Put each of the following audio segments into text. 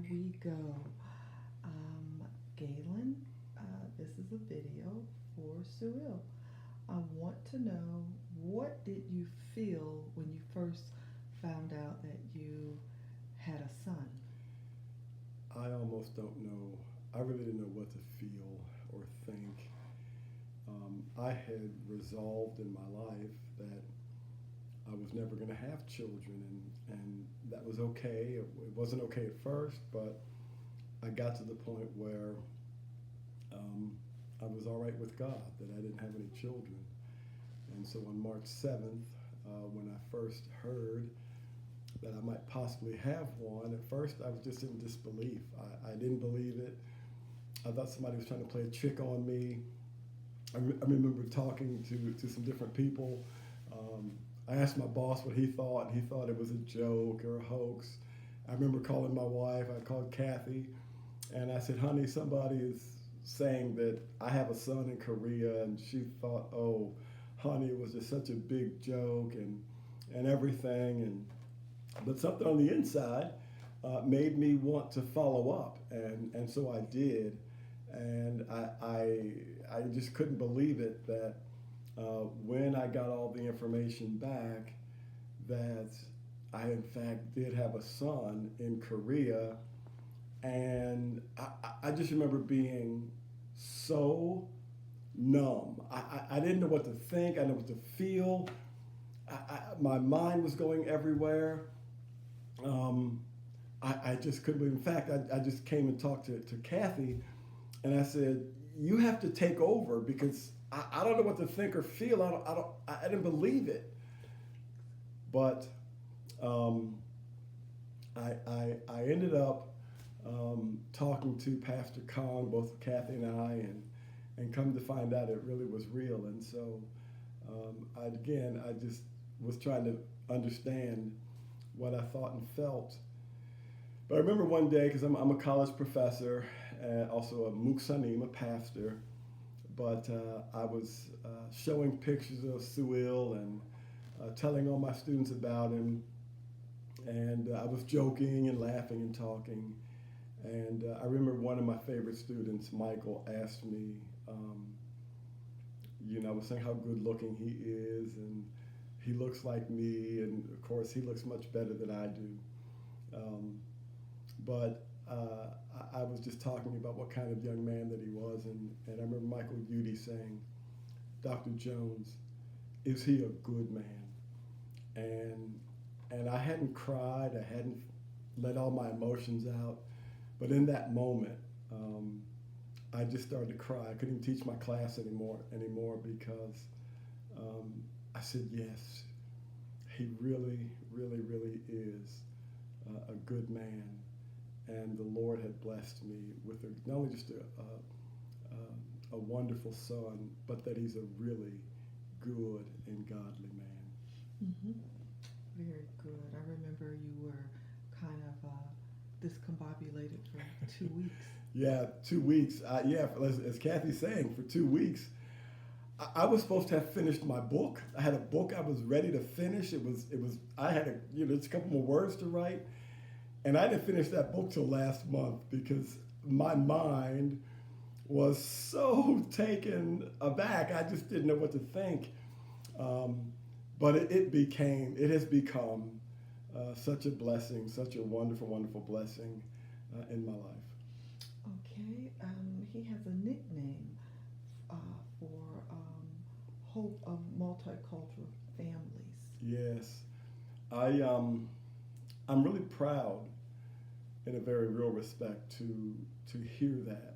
we go. Galen, this is a video for Suil. I want to know, what did you feel when you first found out that you had a son? I almost don't know. I really didn't know what to feel or think. I had resolved in my life that I was never going to have children, and that was okay. It wasn't okay at first, but I got to the point where I was all right with God, that I didn't have any children. And so on March 7th, when I first heard that I might possibly have one, at first I was just in disbelief. I didn't believe it. I thought somebody was trying to play a trick on me. I remember talking to some different people. I asked my boss what he thought, and he thought it was a joke or a hoax. I remember calling my wife. I called Kathy, and I said, honey, somebody is saying that I have a son in Korea, and she thought, oh, honey, it was just such a big joke and everything. But something on the inside made me want to follow up, and so I did. And I just couldn't believe it that when I got all the information back that I in fact did have a son in Korea. And I just remember being so numb. I didn't know what to think. I didn't know what to feel. My mind was going everywhere. I just couldn't believe. In fact, I just came and talked to Kathy, and I said, you have to take over, because I don't know what to think or feel. I didn't believe it. But I ended up talking to Pastor Khan, both Kathy and I, and come to find out it really was real. And so, I just was trying to understand what I thought and felt. But I remember one day, because I'm a college professor, and also a muksanim, a pastor, but I was showing pictures of Suil and telling all my students about him, and I was joking and laughing and talking. And I remember one of my favorite students, Michael, asked me, I was saying how good looking he is, and he looks like me, and of course he looks much better than I do. But I was just talking about what kind of young man that he was, and I remember Michael Udy saying, Dr. Jones, is he a good man? And I hadn't cried, I hadn't let all my emotions out, but in that moment, I just started to cry. I couldn't even teach my class anymore because I said, yes, he really, really, really is a good man. And the Lord had blessed me with not only just a wonderful son, but that he's a really good and godly man. Mm-hmm. Very good. I remember you were kind of discombobulated for 2 weeks. Yeah, 2 weeks. As Kathy's saying, for 2 weeks, I was supposed to have finished my book. I had a book I was ready to finish. I had just a couple more words to write. And I didn't finish that book till last month because my mind was so taken aback. I just didn't know what to think. But it has become such a blessing, such a wonderful, wonderful blessing in my life. Okay, he has a nickname for Hope of Multicultural Families. Yes, I'm really proud, in a very real respect, to hear that.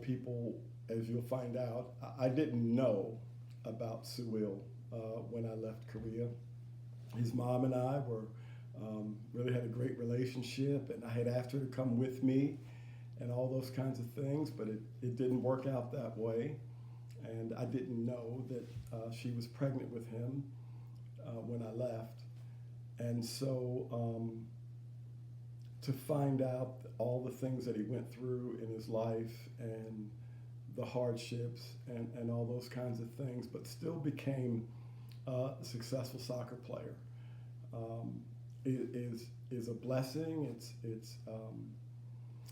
People, as you'll find out, I didn't know about Suil when I left Korea. His mom and I really had a great relationship, and I had asked her to come with me and all those kinds of things, but it didn't work out that way. And I didn't know that she was pregnant with him when I left. And so to find out all the things that he went through in his life and the hardships and all those kinds of things, but still became a successful soccer player. is a blessing. It's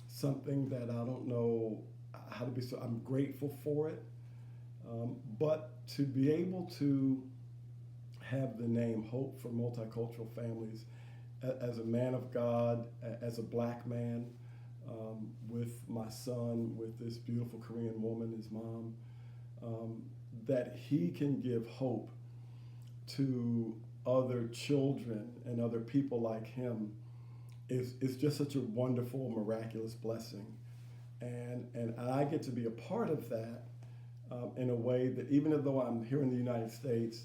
something that I don't know how to be. So I'm grateful for it. But to be able to have the name Hope for Multicultural Families, as a man of God, as a black man, with my son, with this beautiful Korean woman, his mom, that he can give hope to other children and other people like him is just such a wonderful, miraculous blessing. And I get to be a part of that in a way that even though I'm here in the United States,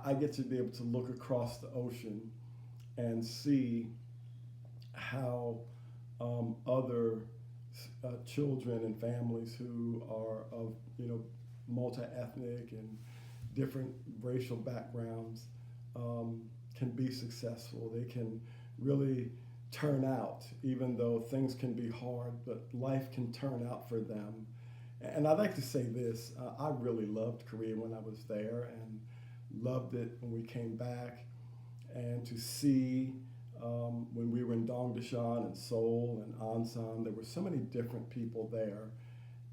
I get to be able to look across the ocean and see how other children and families who are of multi-ethnic and different racial backgrounds can be successful. They can really turn out, even though things can be hard, but life can turn out for them. And I'd like to say this, I really loved Korea when I was there and loved it when we came back. And to see when we were in Dongdaesan and Seoul and Ansan, there were so many different people there.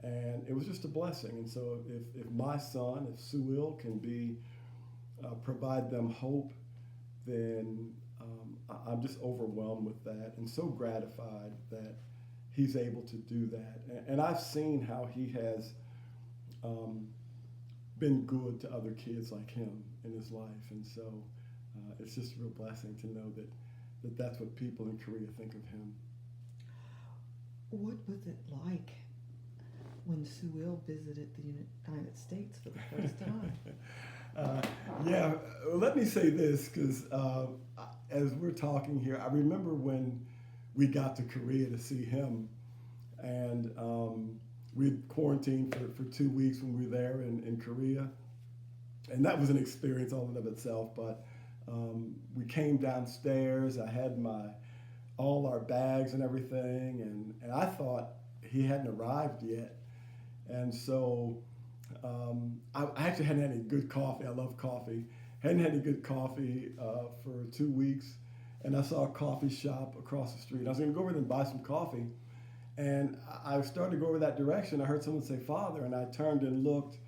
And it was just a blessing. And so if my son, if Suil can provide them hope, then I'm just overwhelmed with that and so gratified that he's able to do that. And I've seen how he has been good to other kids like him in his life. And so it's just a real blessing to know that that's what people in Korea think of him. What was it like when Suil visited the United States for the first time? Yeah, let me say this, because as we're talking here, I remember when we got to Korea to see him, and we had quarantined for 2 weeks when we were there in Korea, and that was an experience all in of itself, but we came downstairs, I had all our bags and everything, and I thought he hadn't arrived yet, and so I actually hadn't had any good coffee. I love coffee. Hadn't had any good coffee for 2 weeks, and I saw a coffee shop across the street. I was going to go over there and buy some coffee, and I started to go over that direction. I heard someone say "Father," and I turned and looked,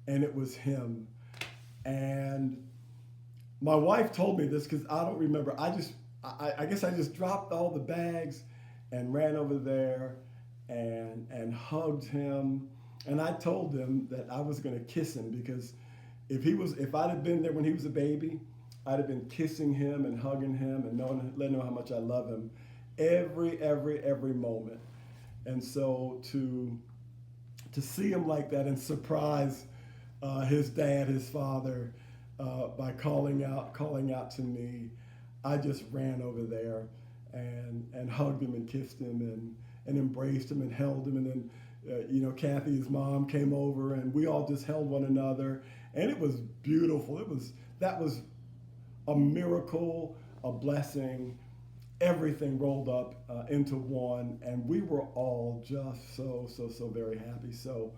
and it was him. And my wife told me this because I don't remember. I guess I just dropped all the bags and ran over there and hugged him. And I told him that I was going to kiss him, because if I'd have been there when he was a baby, I'd have been kissing him and hugging him and letting him know how much I love him every moment. And so to see him like that and surprise his dad, his father, by calling out to me, I just ran over there and hugged him and kissed him and embraced him and held him. And then Kathy, his mom, came over, and we all just held one another, and it was beautiful. That was a miracle, a blessing. Everything rolled up into one, and we were all just so very happy. So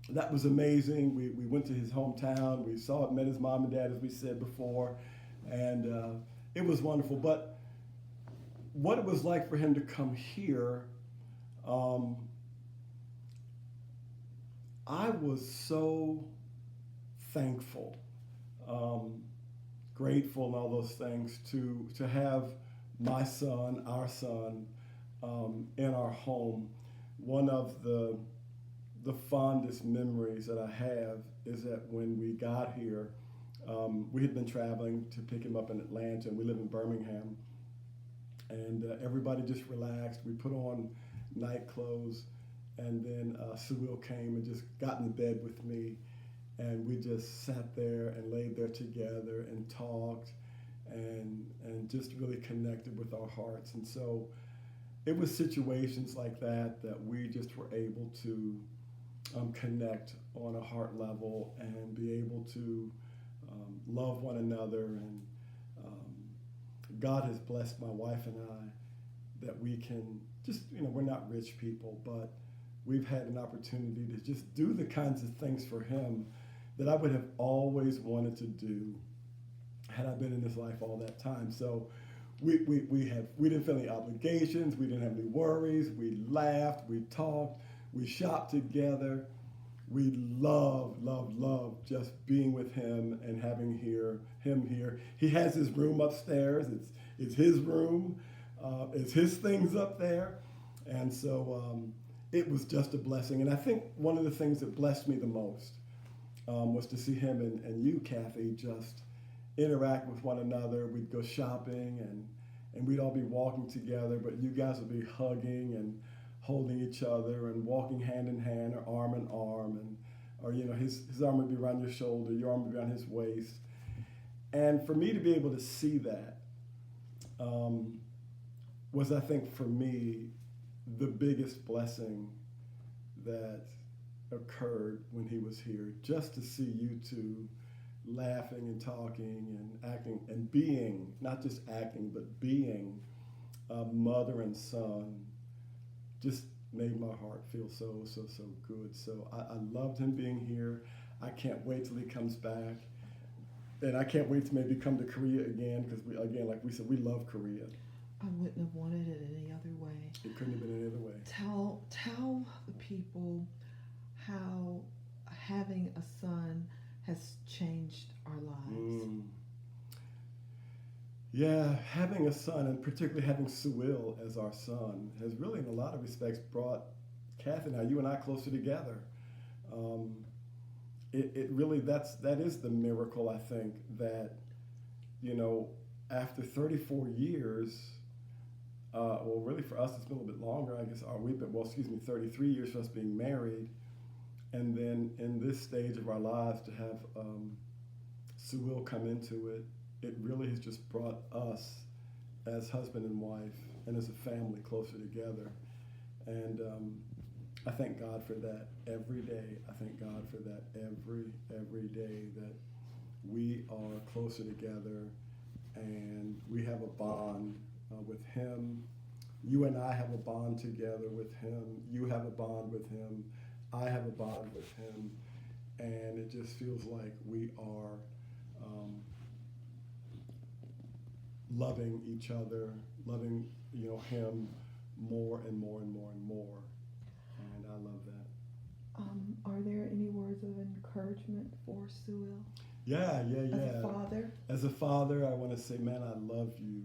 that was amazing. We went to his hometown. We met his mom and dad, as we said before, and it was wonderful. But what it was like for him to come here, I was so thankful, grateful, and all those things to have my son, our son, in our home. One of the fondest memories that I have is that when we got here, we had been traveling to pick him up in Atlanta, and we live in Birmingham, and everybody just relaxed. We put on night clothes, and then Suil came and just got in the bed with me, and we just sat there and laid there together and talked and just really connected with our hearts. And so it was situations like that we just were able to connect on a heart level and be able to love one another. And God has blessed my wife and I that we can just, we're not rich people, but we've had an opportunity to just do the kinds of things for him that I would have always wanted to do had I been in his life all that time. So we didn't feel any obligations. We didn't have any worries. We laughed. We talked. We shopped together. We loved just being with him and having him here. He has his room upstairs. It's his room. It's his things up there. And so it was just a blessing. And I think one of the things that blessed me the most was to see him and you, Kathy, just interact with one another. We'd go shopping and we'd all be walking together, but you guys would be hugging and holding each other and walking hand in hand or arm in arm, or his arm would be around your shoulder, your arm would be around his waist. And for me to be able to see that was, I think, for me, the biggest blessing that occurred when he was here. Just to see you two laughing and talking and acting and being, not just acting, but being mother and son, just made my heart feel so good. So I loved him being here. I can't wait till he comes back. And I can't wait to maybe come to Korea again, because like we said, we love Korea. I wouldn't have wanted it any other way. It couldn't have been any other way. Tell the people how having a son has changed our lives. Yeah, having a son, and particularly having Suil as our son, has really, in a lot of respects, brought Kathy and I, you and I, closer together. It really, that is the miracle, I think, that, after 34 years, well, really for us, it's been a little bit longer, I guess, 33 years for us being married. And then in this stage of our lives, to have Suil come into it, it really has just brought us as husband and wife and as a family closer together. And I thank God for that every day. I thank God for that every day, that we are closer together and we have a bond with him. You and I have a bond together with him. You have a bond with him. I have a bond with him. And it just feels like we are loving each other, loving him more and more and more and more. And I love that. Are there any words of encouragement for Suil? Yeah. As a father? As a father, I want to say, man, I love you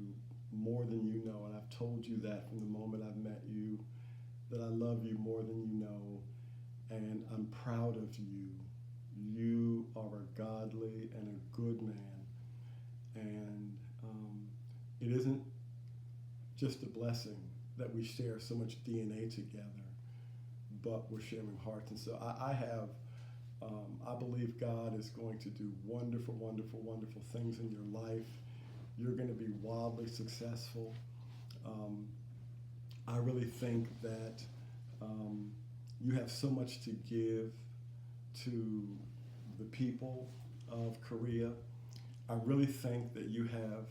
more than you know. And I've told you that from the moment I've met you, that I love you more than you know. And I'm proud of you. You are a godly and a good man. And it isn't just a blessing that we share so much DNA together, but we're sharing hearts. And so I believe God is going to do wonderful, wonderful, wonderful things in your life. You're going to be wildly successful. I really think that you have so much to give to the people of Korea. I really think that you have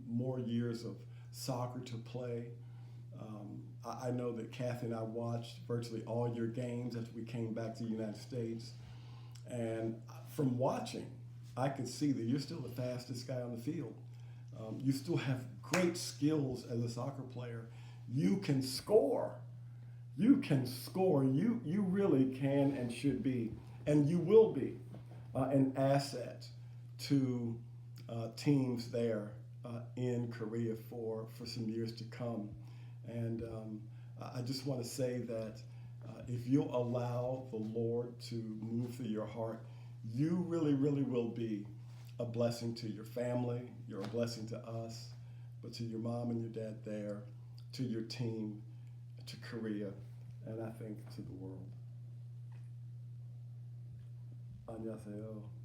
more years of soccer to play. I know that Kathy and I watched virtually all your games after we came back to the United States. And from watching, I could see that you're still the fastest guy on the field. You still have great skills as a soccer player. You can score. You can score. You really can and should be, and you will be, an asset to teams there in Korea for some years to come. And I just want to say that if you'll allow the Lord to move through your heart, you really, really will be a blessing to your family. You're a blessing to us, but to your mom and your dad there, to your team, to Korea, and I think to the world. 안녕하세요.